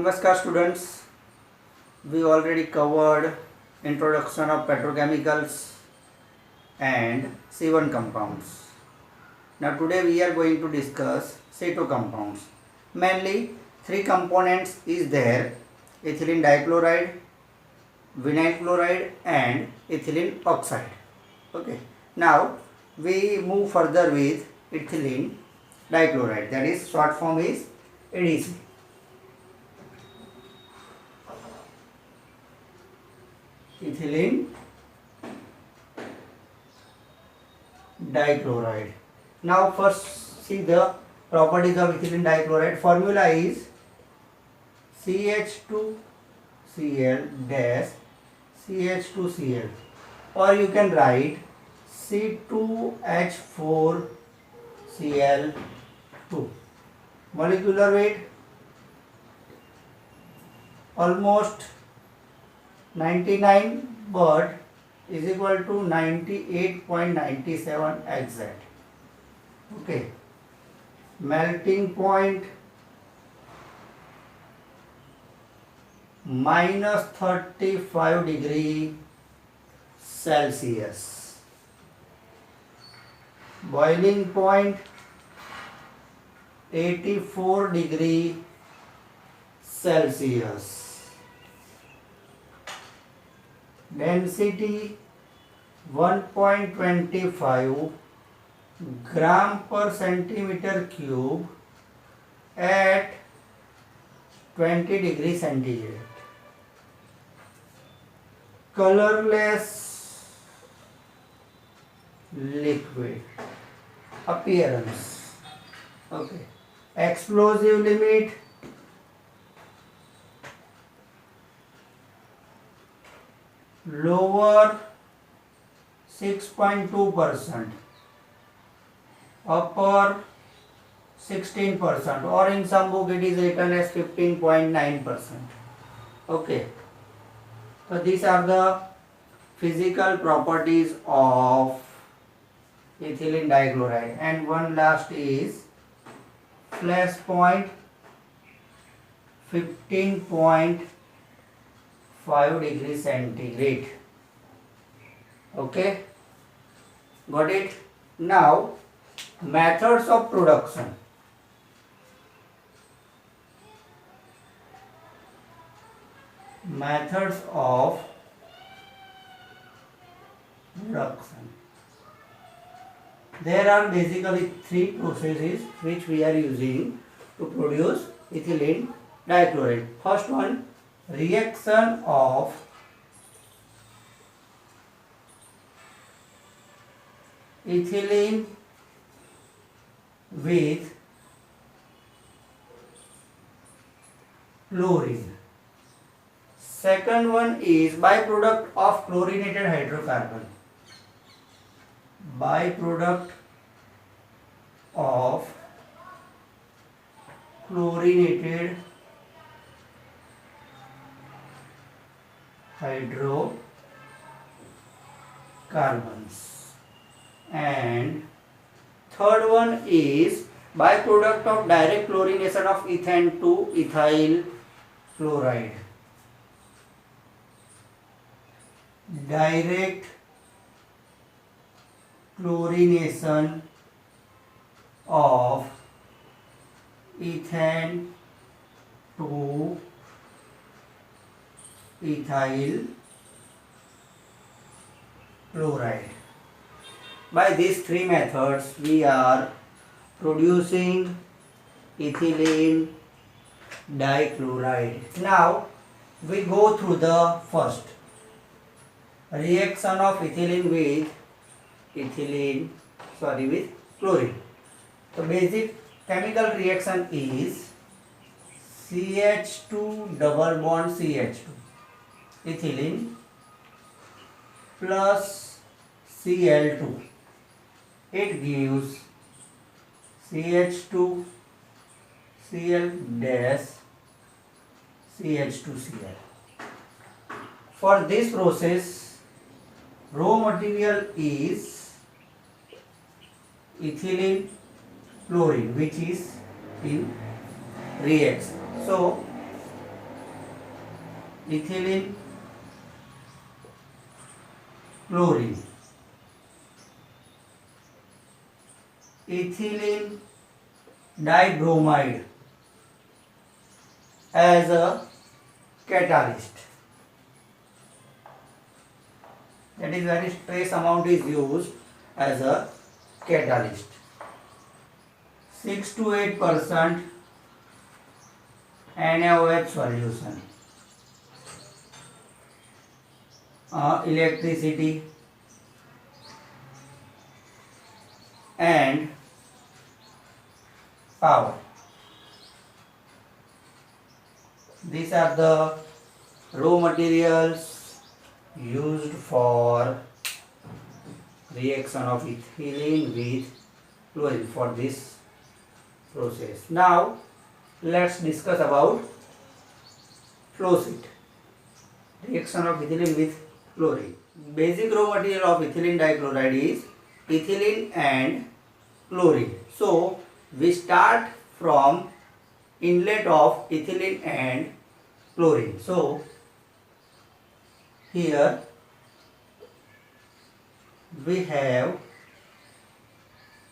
Namaskar students, we already covered introduction of petrochemicals and C1 compounds. Now today we are going to discuss C2 compounds. Mainly three components is there: ethylene dichloride, vinyl chloride and ethylene oxide. Okay. Now we move further with ethylene dichloride, that is short form is EDC. Ethylene dichloride. Now first see the properties of ethylene dichloride. Formula is CH2Cl dash CH2Cl, or you can write C2H4Cl2. Molecular weight almost 99 but is equal to 98.97 exact. Okay. Melting point minus 35 degree Celsius. Boiling point 84 degree Celsius. Density 1.25 gram per centimeter cube at 20 degree centigrade. Colorless liquid. Appearance. Okay. Explosive limit lower 6.2%, upper 16%, or in some book it is written as 15.9%. Okay. So these are the physical properties of ethylene dichloride. And one last is flash point 15.5 degrees centigrade. Okay, got it? Now methods of production. Methods of production. There are basically three processes which we are using to produce ethylene dichloride. First one, reaction of ethylene with chlorine. Second one is byproduct of chlorinated hydrocarbon. Byproduct of chlorinated hydrocarbons. And third one is byproduct of direct chlorination of ethane to ethyl chloride. Direct chlorination of ethane to ethyl chloride. By these three methods we are producing ethylene dichloride. Now we go through the first reaction of ethylene with chlorine. The basic chemical reaction is CH2 double bond CH2, ethylene plus Cl2. It gives CH2 Cl dash CH2Cl. For this process, raw material is ethylene chlorine, which is in reaction. So ethylene chlorine, ethylene dibromide as a catalyst. That is, very trace amount is used as a catalyst. 6 to 8% NaOH solution. Electricity and power. These are the raw materials used for reaction of ethylene with chlorine for this process. Now let's discuss about flow sheet. Reaction of ethylene with chlorine. Basic raw material of ethylene dichloride is ethylene and chlorine. So we start from inlet of ethylene and chlorine. So here we have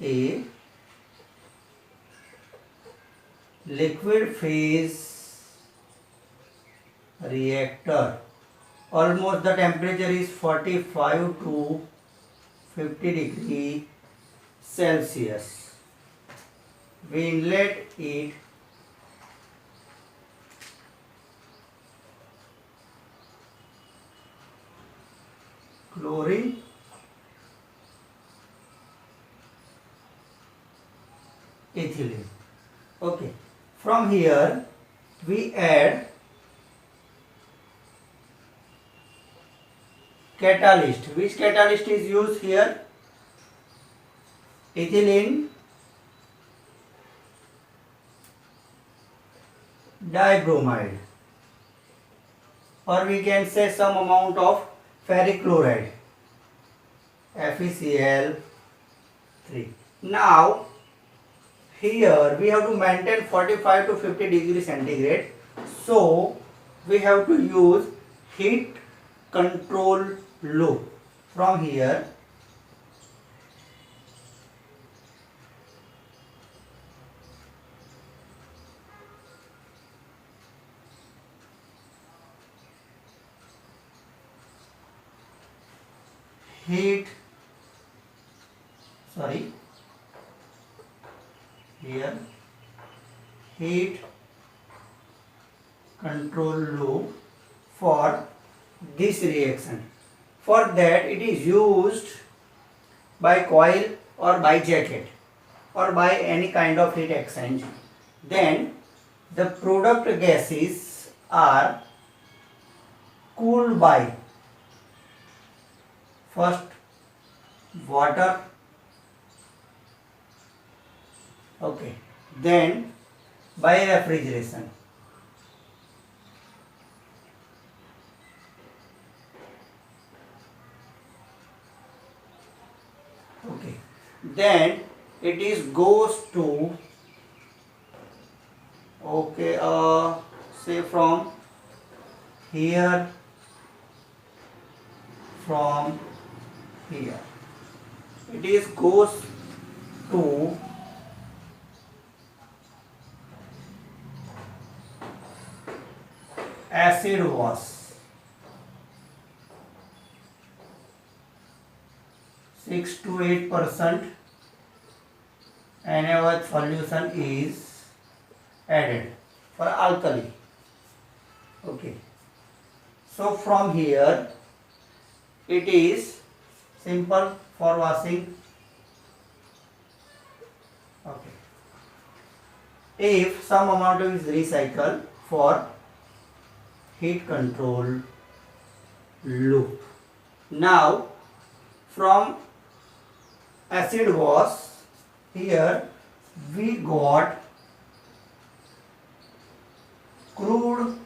a liquid phase reactor. Almost the temperature is 45 to 50 degree Celsius. We inlet it chlorine, ethylene. Okay. From here we add catalyst. Which catalyst is used here? Ethylene dibromide, or we can say some amount of ferric chloride, FeCl3. Now here we have to maintain 45 to 50 degrees centigrade, so we have to use heat control loop. From here here heat control loop for this reaction. For that it is used by coil or by jacket or by any kind of heat exchange. Then the product gases are cooled by first water, okay, then by refrigeration. Okay, then it is goes to, okay, say from here, it is goes to acid wash. 6 to 8% NaOH solution is added for alkali. Okay, so from here it is simple for washing. Okay, if some amount is recycled for heat control loop. Now from acid wash, here we got crude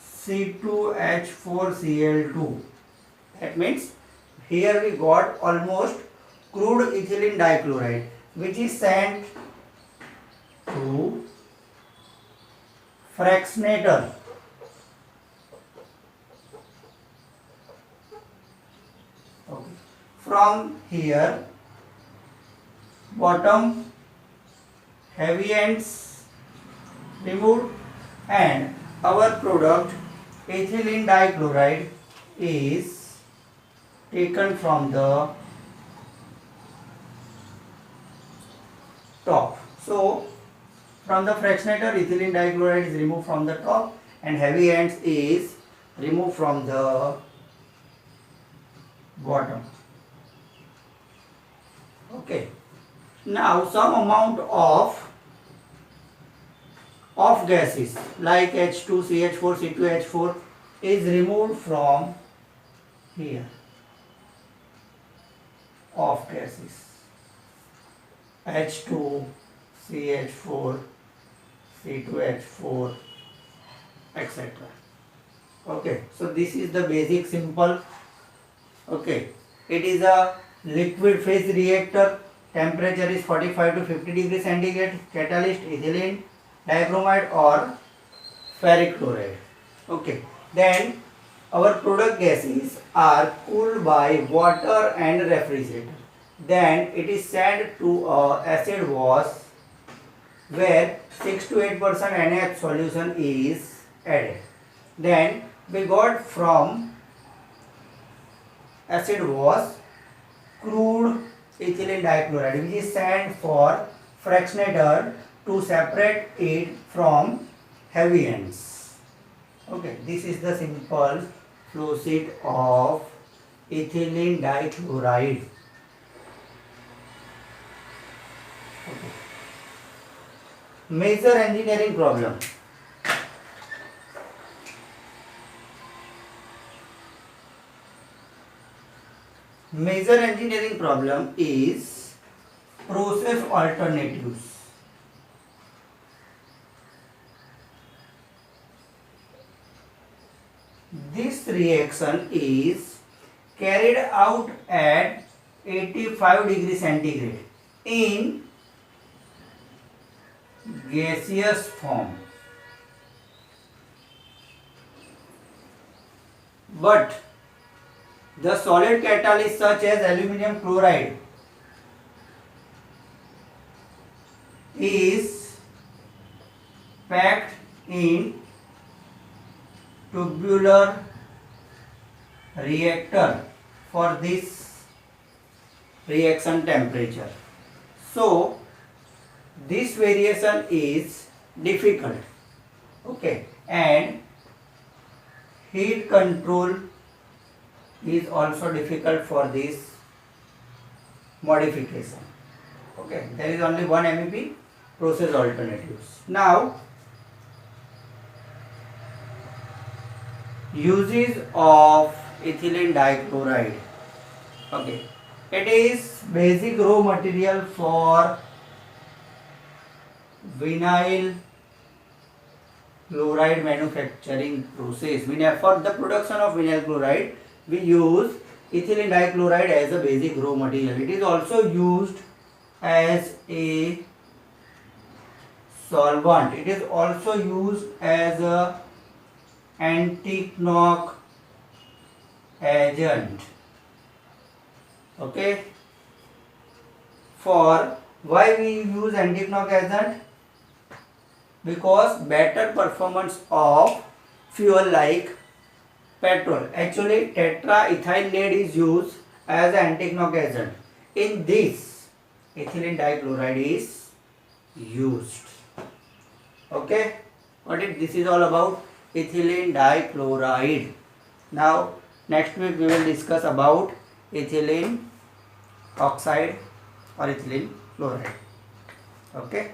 C2H4Cl2. That means here we got almost crude ethylene dichloride, which is sent to fractionator Okay. From here, bottom heavy ends removed, and our product ethylene dichloride is taken from the top. So from the fractionator, ethylene dichloride is removed from the top and heavy ends is removed from the bottom. Okay. Now some amount of gases like H2, CH4, C2H4 is removed from here. Off gases H2, CH4, C2H4, etc. Okay, so this is the basic simple. Okay, it is a liquid phase reactor. Temperature is 45 to 50 degrees centigrade. Catalyst ethylene dichromate or ferric chloride. Okay, then our product gases are cooled by water and refrigerator. Then it is sent to a acid wash where 6 to 8% NaOH solution is added. Then we got from acid wash crude ethylene dichloride, which is sent for fractionator to separate it from heavy ends. Okay, this is the simple flow sheet of ethylene dichloride. Okay. Major engineering problem. Major engineering problem is process alternatives. This reaction is carried out at 85 degrees centigrade in gaseous form, but the solid catalyst such as aluminum chloride is packed in tubular reactor for this reaction temperature. So this variation is difficult. Okay, and heat control is also difficult for this modification. Okay, there is only one MEP, process alternatives. Now uses of ethylene dichloride. Okay, it is basic raw material for vinyl chloride manufacturing process. For the production of vinyl chloride, we use ethylene dichloride as a basic raw material. It is also used as a solvent. It is also used as a anti-knock agent. Okay. For why we use anti-knock agent? Because better performance of fuel like petrol. Actually, tetraethyl lead is used as an anti-knock agent. In this, ethylene dichloride is used. Okay, got it? This is all about ethylene dichloride. Now, next week we will discuss about ethylene oxide or ethylene chloride. Okay.